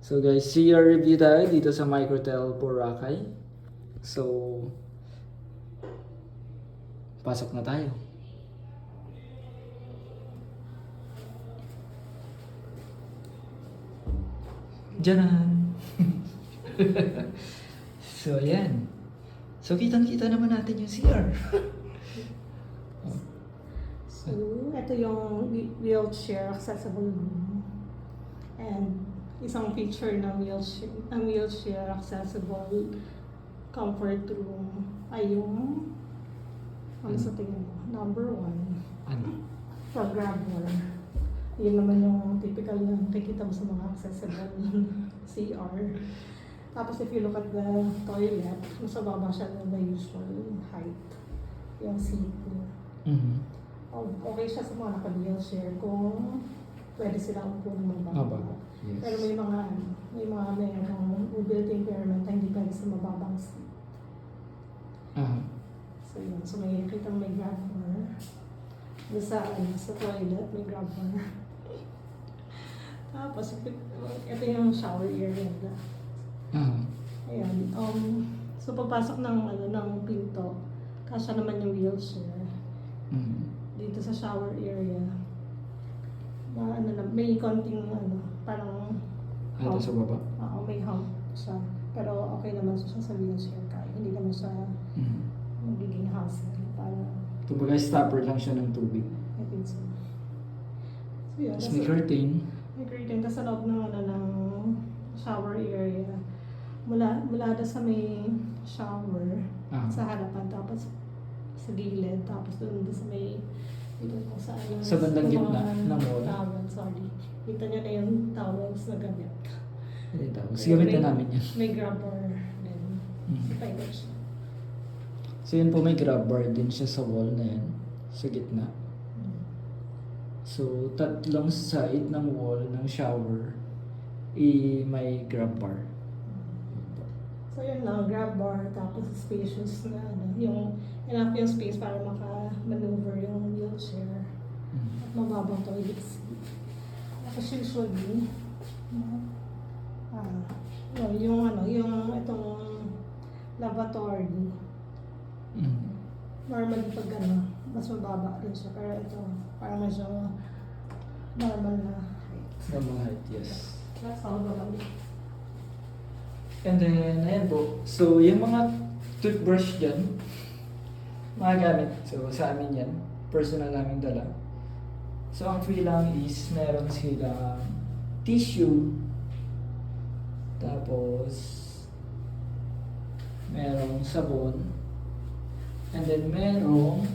So guys, CR review tayo dito sa Microtel Boracay. So, pasok na tayo. Diyan. So, ayan. So, kitang-kita naman natin yung CR. So, ito yung wheelchair accessible room. And isang feature ng wheelchair accessible comfort room ay yung ano sa tingin mo? Number 1. Ano? For grab more. Yun naman yung typical na nakikita mo sa mga accessible CR. Tapos if you look at the toilet, nasa baba siya ng the usual height. Yung seat niya. Mm-hmm. Okay siya sa mga naka-wheelchair kung pwede silang upo ng mababa. Yes. Pero may mga mayroong built impairment na hindi pwede sa mababang seat. So yun, so may kitang may grab bar. Sa toilet, may grab bar. Tapos, ito yung shower area nila. Ayan. So pagpasok ng pinto, kasya naman yung wheelchair. Dito sa shower area. May konting parang Ito sa baba? Oo, may hump siya. Pero okay naman siya sa wheelchair kaya. Hindi naman siya magiging hassle. Para, Kumbaga stopper lang siya ng tubig. I think so. So yun. Tapos may curtain. May curtain. Tapos sa loob ng shower area. Mula doon sa may shower, sa harapan, tapos sa gilid, tapos doon sa may dito po sa Sa bandang gitna ng wall. Towel, sorry. Kita niyo na yung towels na gamit. Tapos gamit na namin yan. May grabber din. Pwede siya. So yun po, may grab bar din siya sa wall na yan. Sa gitna. So tatlong side ng wall ng shower may grab bar. So yun lang, grab bar, tapos spacious na yung enough yung space para maka-maneuver yung wheelchair. At mababang toilet seat. Tapos usually, yung itong lavatory, normally pag mas mababa rin siya. Pero ito, parang medyo normal na height. Normal height, yes. That's all about it. And then, ayan po. So, yung mga toothbrush dyan, mga gamit. So, sa amin yan. Personal namin dala. So, ang free lang is meron sila tissue. Tapos, merong sabon. And then, merong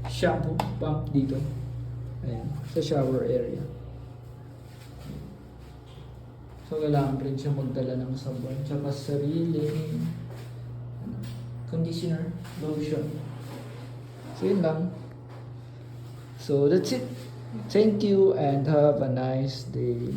shampoo pump dito. Ayan, sa shower area. So, kailangan rin siya magdala ng sabon, tsaka sariling conditioner, lotion. So, yun lang. So, that's it. Thank you and have a nice day.